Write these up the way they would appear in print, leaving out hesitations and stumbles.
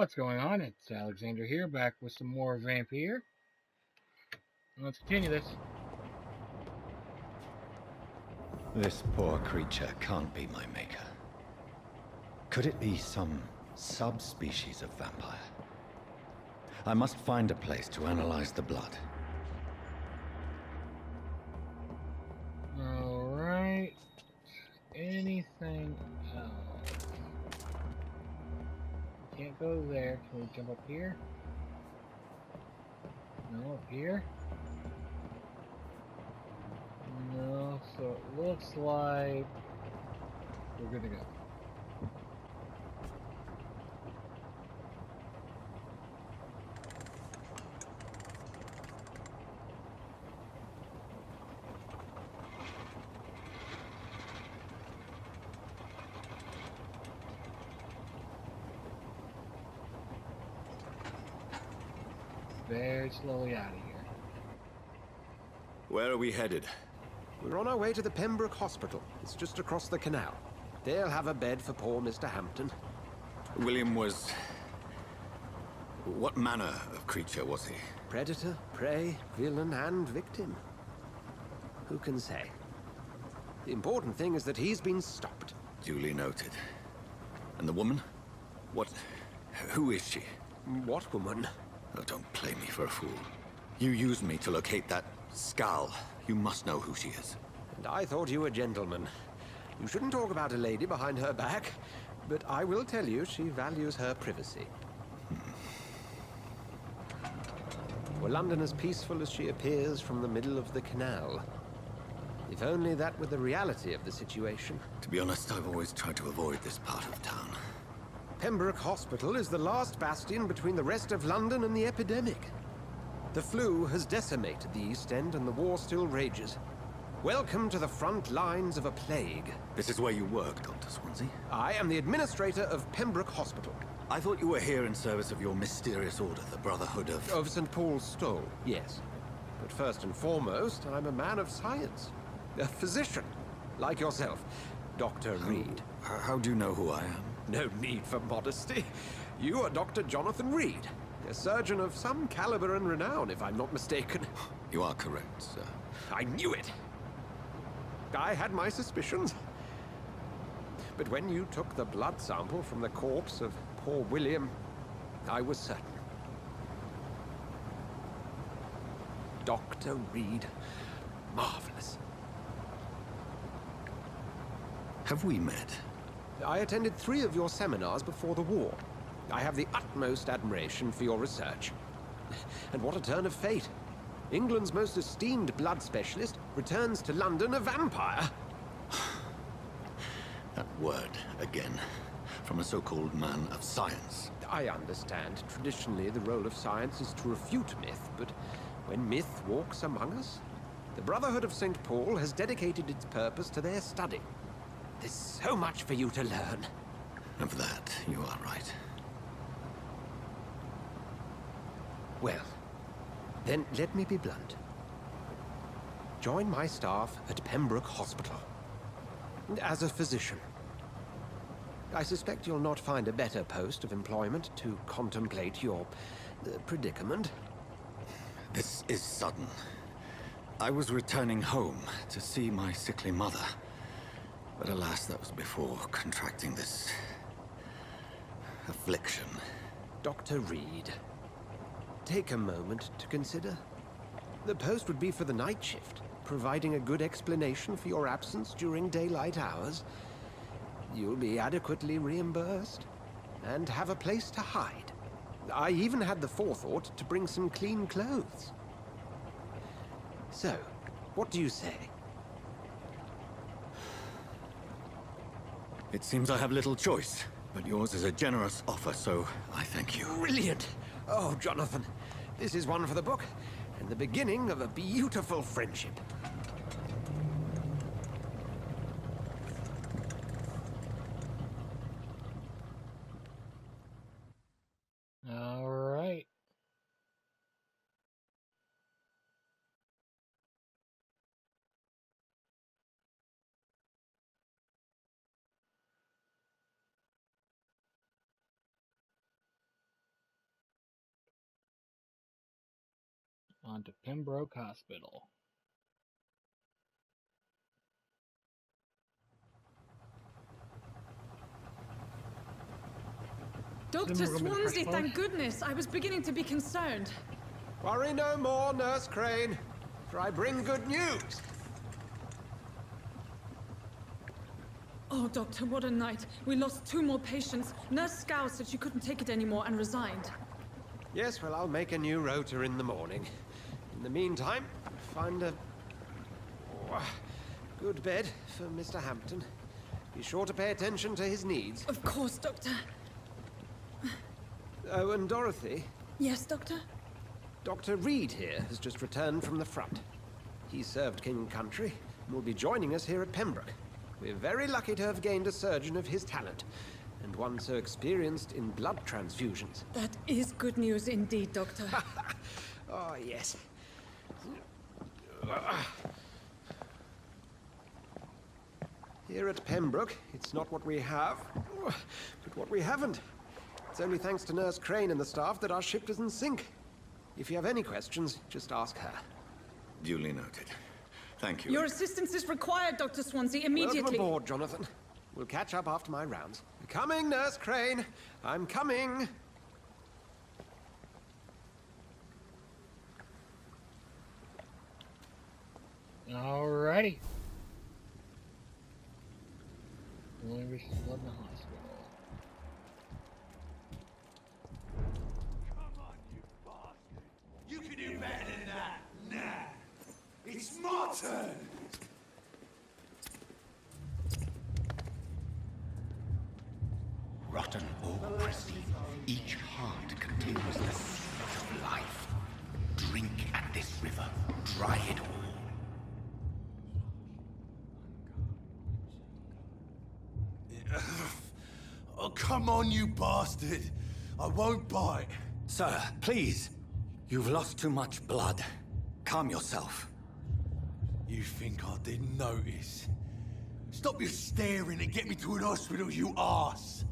What's going on? It's Alexander here, back with some more Vampyr. Let's continue this. This poor creature can't be my maker. Could it be some subspecies of vampire? I must find a place to analyze the blood. Alright. Anything else? Can't go there. Can we jump up here? No, up here? No, so it looks like we're good to go. Very slowly out of here. Where are we headed? We're on our way to the Pembroke Hospital. It's just across the canal. They'll have a bed for poor Mr. Hampton. William was... What manner of creature was he? Predator, prey, villain, and victim. Who can say? The important thing is that he's been stopped. Duly noted. And the woman? What... Who is she? What woman? Oh, don't play me for a fool. You used me to locate that skull. You must know who she is. And I thought you a gentleman. You shouldn't talk about a lady behind her back, but I will tell you she values her privacy. Were London as peaceful as she appears from the middle of the canal? If only that were the reality of the situation. To be honest, I've always tried to avoid this part of town. Pembroke Hospital is the last bastion between the rest of London and the epidemic. The flu has decimated the East End and the war still rages. Welcome to the front lines of a plague. This is where you work, Dr. Swansea? I am the administrator of Pembroke Hospital. I thought you were here in service of your mysterious order, the Brotherhood of... Of St. Paul's Stole, yes. But first and foremost, I'm a man of science. A physician, like yourself, Dr. Reed. How do you know who I am? No need for modesty. You are Dr. Jonathan Reed, a surgeon of some caliber and renown, if I'm not mistaken. You are correct, sir. I knew it! I had my suspicions. But when you took the blood sample from the corpse of poor William, I was certain. Dr. Reed. Marvelous. Have we met? I attended 3 of your seminars before the war. I have the utmost admiration for your research. And what a turn of fate. England's most esteemed blood specialist returns to London a vampire. That word, again, from a so-called man of science. I understand. Traditionally, the role of science is to refute myth, but when myth walks among us, the Brotherhood of St. Paul has dedicated its purpose to their study. There's so much for you to learn. Of that, you are right. Well, then let me be blunt. Join my staff at Pembroke Hospital. As a physician. I suspect you'll not find a better post of employment to contemplate your predicament. This is sudden. I was returning home to see my sickly mother. But alas, that was before contracting this... affliction. Dr. Reed, take a moment to consider. The post would be for the night shift, providing a good explanation for your absence during daylight hours. You'll be adequately reimbursed, and have a place to hide. I even had the forethought to bring some clean clothes. So, what do you say? It seems I have little choice, but yours is a generous offer, so I thank you. Brilliant! Oh, Jonathan, this is one for the book, and the beginning of a beautiful friendship. All right. on to Pembroke Hospital. Dr. Swansea, thank goodness. I was beginning to be concerned. Worry no more, Nurse Crane, for I bring good news. Oh, Doctor, what a night. We lost 2 more patients. Nurse Scow said she couldn't take it anymore and resigned. Yes, well, I'll make a new rota in the morning. In the meantime, find a good bed for Mr. Hampton. Be sure to pay attention to his needs. Of course, Doctor. Oh, and Dorothy, Yes, Doctor? Dr. Reed here has just returned from the front. He served King and Country and will be joining us here at Pembroke. We're very lucky to have gained a surgeon of his talent, and one so experienced in blood transfusions. That is good news indeed, Doctor. Oh, yes. Here at Pembroke, it's not what we have, but what we haven't. It's only thanks to Nurse Crane and the staff that our ship doesn't sink. If you have any questions, just ask her. Duly noted. Thank you. Your assistance is required, Dr. Swansea, immediately. Welcome aboard, Jonathan. We'll catch up after my rounds. Coming, Nurse Crane. I'm coming. Alrighty. Only reached blood in the hospital. Come on, you bastard! You can do better than that! Nah! It's my turn! Rotten or pristine, each heart contains the secret of life. Drink at this river, dry it all. Oh, come on, you bastard! I won't bite! Sir, please. You've lost too much blood. Calm yourself. You think I didn't notice? Stop your staring and get me to an hospital, you arse!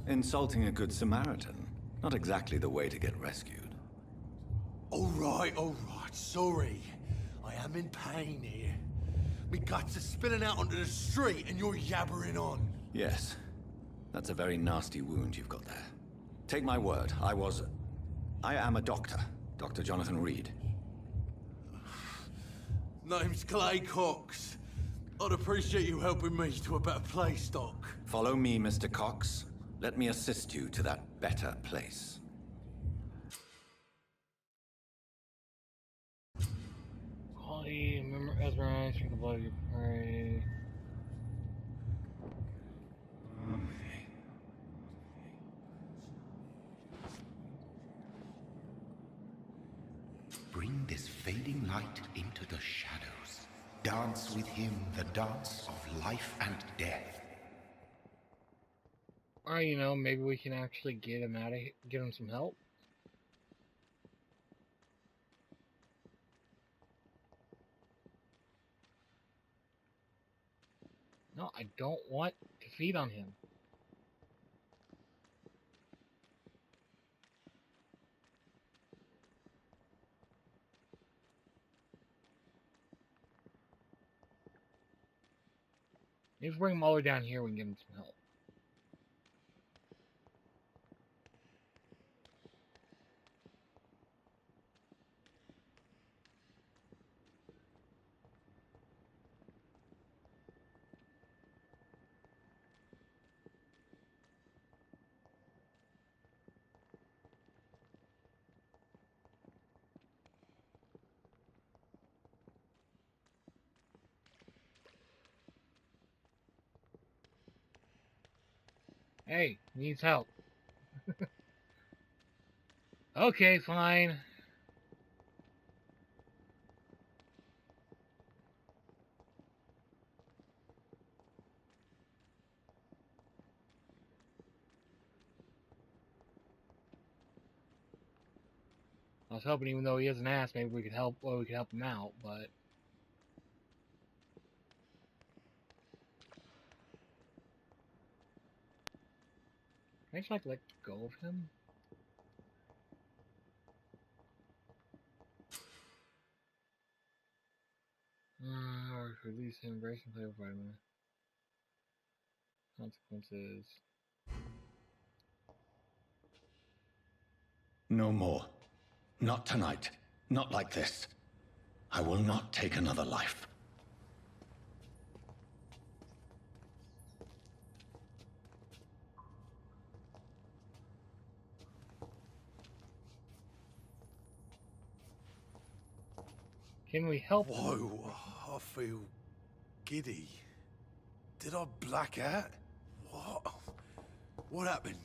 Insulting a good Samaritan. Not exactly the way to get rescued. All right, sorry. I am in pain here. Me guts are spilling out onto the street and you're yabbering on. Yes. That's a very nasty wound you've got there. Take my word, I am a doctor. Dr. Jonathan Reed. Name's Clay Cox. I'd appreciate you helping me to a better place, Doc. Follow me, Mr. Cox. Let me assist you to that better place. Quality, mesmerize from the blood of your prey. Bring this fading light into the shadows. Dance with him the dance of life and death. Or, you know, maybe we can actually get him out of here, get him some help. No, I don't want to feed on him. Maybe if we bring him all the way down here, we can give him some help. Hey, needs help. Okay, fine. I was hoping, even though he is an ass, maybe we could help. Well, we could help him out, but can I just like let go of him? release him, embrace and play with vitamin. Consequences. No more. Not tonight. Not like this. I will not take another life. Can we help him? Whoa, I feel giddy. Did I black out? What? What happened?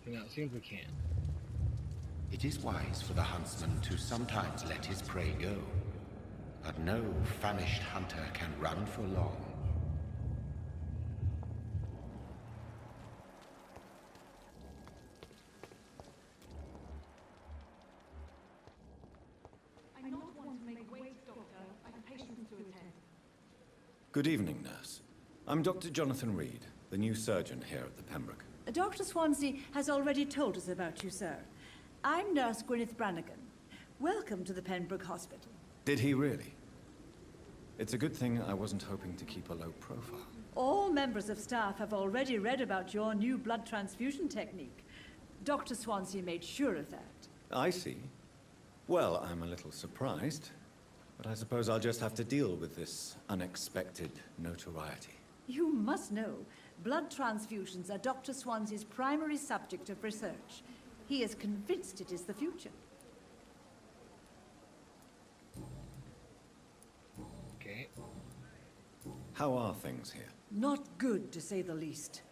You know, it seems we can. It is wise for the huntsman to sometimes let his prey go. But no famished hunter can run for long. I don't want to make wait, Doctor. I have patients to attend. Good evening, nurse. I'm Dr. Jonathan Reed, the new surgeon here at the Pembroke. Dr. Swansea has already told us about you, sir. I'm Nurse Gwyneth Brannigan. Welcome to the Pembroke Hospital. Did he really? It's a good thing I wasn't hoping to keep a low profile. All members of staff have already read about your new blood transfusion technique. Dr. Swansea made sure of that. I see. Well, I'm a little surprised, but I suppose I'll just have to deal with this unexpected notoriety. You must know, blood transfusions are Dr. Swansea's primary subject of research. He is convinced it is the future. Okay. How are things here? Not good, to say the least.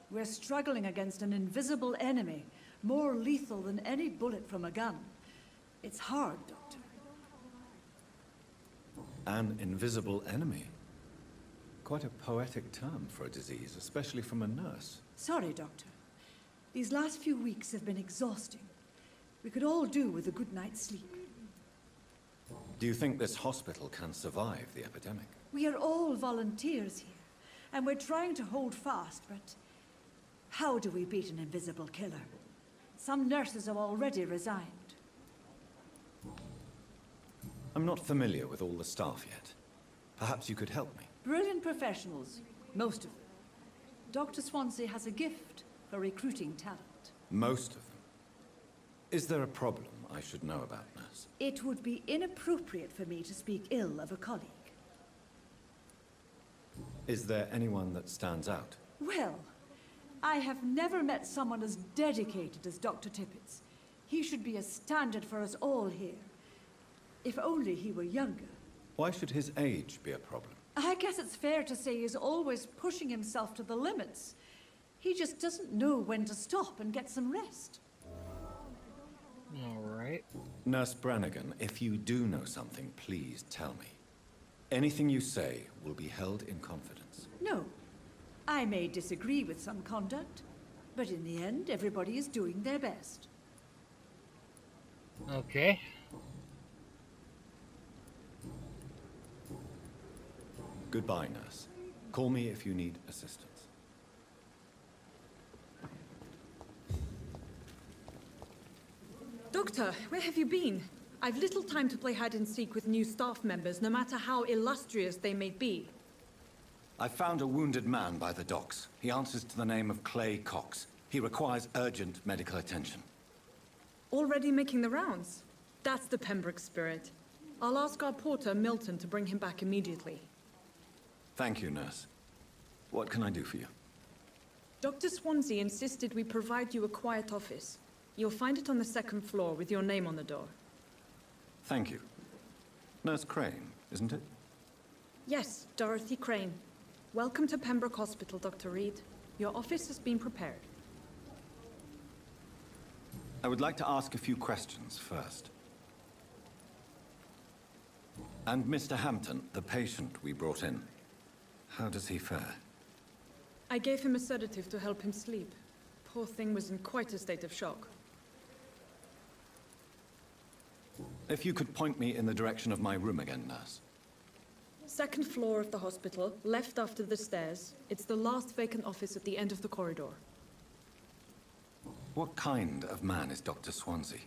We're struggling against an invisible enemy, more lethal than any bullet from a gun. It's hard, Doctor. An invisible enemy? Quite a poetic term for a disease, especially from a nurse. Sorry, Doctor. These last few weeks have been exhausting. We could all do with a good night's sleep. Do you think this hospital can survive the epidemic? We are all volunteers here, and we're trying to hold fast, but how do we beat an invisible killer? Some nurses have already resigned. I'm not familiar with all the staff yet. Perhaps you could help me. Brilliant professionals, most of them. Dr. Swansea has a gift for recruiting talent. Most of them. Is there a problem I should know about, nurse? It would be inappropriate for me to speak ill of a colleague. Is there anyone that stands out? Well, I have never met someone as dedicated as Dr. Tippett's. He should be a standard for us all here. If only he were younger. Why should his age be a problem? I guess it's fair to say he's always pushing himself to the limits. He just doesn't know when to stop and get some rest. All right. Nurse Brannigan, if you do know something, please tell me. Anything you say will be held in confidence. No. I may disagree with some conduct, but in the end, everybody is doing their best. Okay. Goodbye, nurse. Call me if you need assistance. Doctor, where have you been? I've little time to play hide and seek with new staff members, no matter how illustrious they may be. I found a wounded man by the docks. He answers to the name of Clay Cox. He requires urgent medical attention. Already making the rounds? That's the Pembroke spirit. I'll ask our porter, Milton, to bring him back immediately. Thank you, nurse. What can I do for you? Dr. Swansea insisted we provide you a quiet office. You'll find it on the second floor with your name on the door. Thank you. Nurse Crane, isn't it? Yes, Dorothy Crane. Welcome to Pembroke Hospital, Dr. Reed. Your office has been prepared. I would like to ask a few questions first. And Mr. Hampton, the patient we brought in, how does he fare? I gave him a sedative to help him sleep. Poor thing was in quite a state of shock. If you could point me in the direction of my room again, nurse. Second floor of the hospital, left after the stairs. It's the last vacant office at the end of the corridor. What kind of man is Dr. Swansea?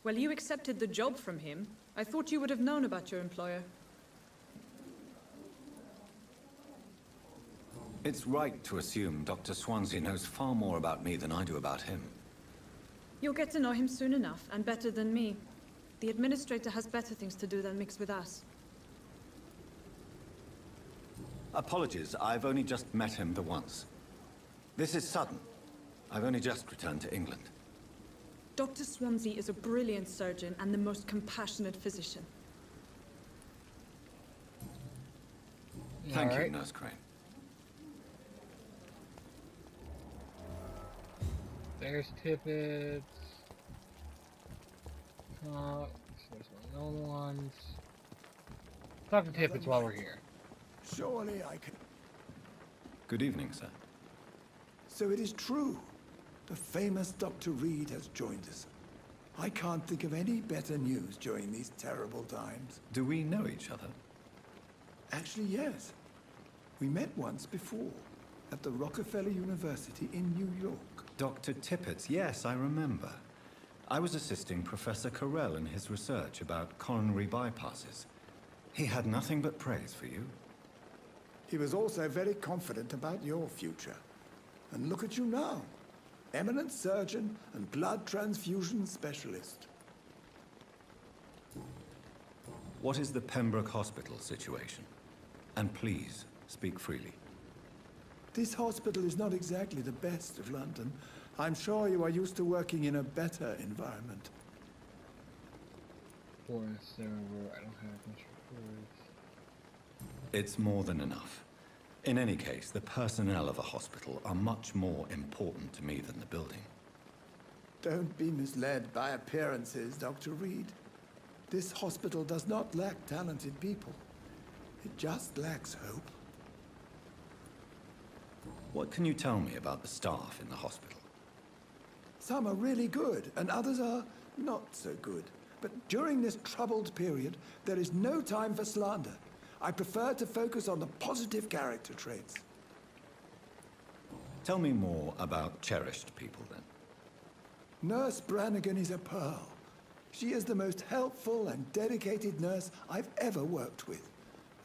Well, you accepted the job from him. I thought you would have known about your employer. It's right to assume Dr. Swansea knows far more about me than I do about him. You'll get to know him soon enough, and better than me. The administrator has better things to do than mix with us. Apologies, I've only just met him the once. This is sudden. I've only just returned to England. Dr. Swansea is a brilliant surgeon and the most compassionate physician. Thank you, Nurse Crane. There's Tippets. There's one of the ones. Talk to Tippets while we're here. Surely I can... Good evening, sir. So it is true. The famous Dr. Reed has joined us. I can't think of any better news during these terrible times. Do we know each other? Actually, yes. We met once before, at the Rockefeller University in New York. Dr. Tippets, yes, I remember. I was assisting Professor Carell in his research about coronary bypasses. He had nothing but praise for you. He was also very confident about your future. And look at you now. Eminent surgeon and blood transfusion specialist. What is the Pembroke Hospital situation? And please, speak freely. This hospital is not exactly the best of London. I'm sure you are used to working in a better environment. Forest server, I don't have much reports. It's more than enough. In any case, the personnel of a hospital are much more important to me than the building. Don't be misled by appearances, Dr. Reed. This hospital does not lack talented people. It just lacks hope. What can you tell me about the staff in the hospital? Some are really good, and others are not so good. But during this troubled period, there is no time for slander. I prefer to focus on the positive character traits. Tell me more about cherished people, then. Nurse Brannigan is a pearl. She is the most helpful and dedicated nurse I've ever worked with.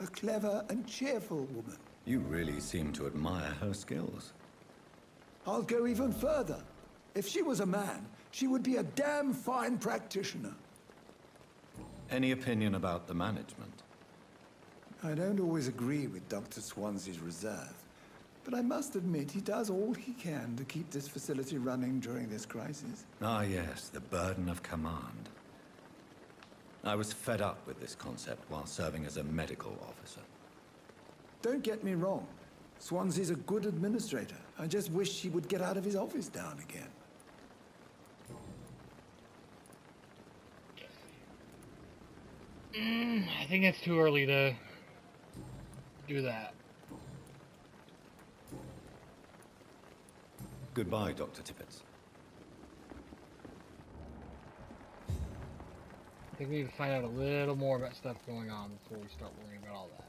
A clever and cheerful woman. You really seem to admire her skills. I'll go even further. If she was a man, she would be a damn fine practitioner. Any opinion about the management? I don't always agree with Dr. Swansea's reserve, but I must admit he does all he can to keep this facility running during this crisis. Ah, yes, the burden of command. I was fed up with this concept while serving as a medical officer. Don't get me wrong. Swansea's a good administrator. I just wish he would get out of his office now and again. I think it's too early to do that. Goodbye, Dr. Tippets. I think we need to find out a little more about stuff going on before we start worrying about all that.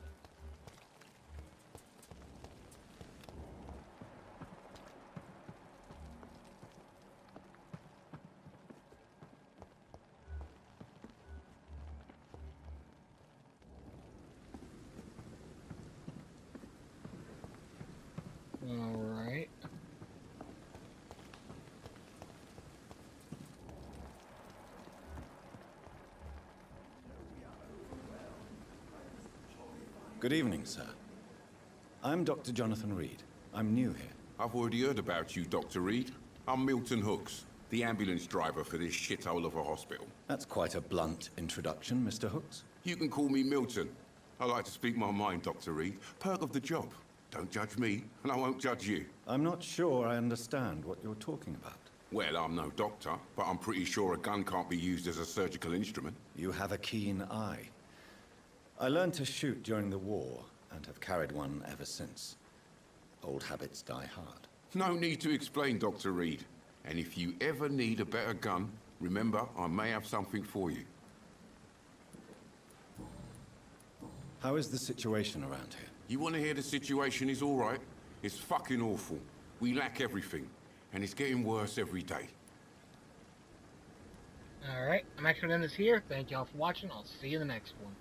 Alright. Good evening, sir. I'm Dr. Jonathan Reed. I'm new here. I've already heard about you, Dr. Reed. I'm Milton Hooks, the ambulance driver for this shithole of a hospital. That's quite a blunt introduction, Mr. Hooks. You can call me Milton. I like to speak my mind, Dr. Reed. Perk of the job. Don't judge me, and I won't judge you. I'm not sure I understand what you're talking about. Well, I'm no doctor, but I'm pretty sure a gun can't be used as a surgical instrument. You have a keen eye. I learned to shoot during the war, and have carried one ever since. Old habits die hard. No need to explain, Dr. Reed. And if you ever need a better gun, remember, I may have something for you. How is the situation around here? You want to hear the situation is all right? It's fucking awful. We lack everything, and it's getting worse every day. Alright, I'm actually going to end this here. Thank y'all for watching. I'll see you in the next one.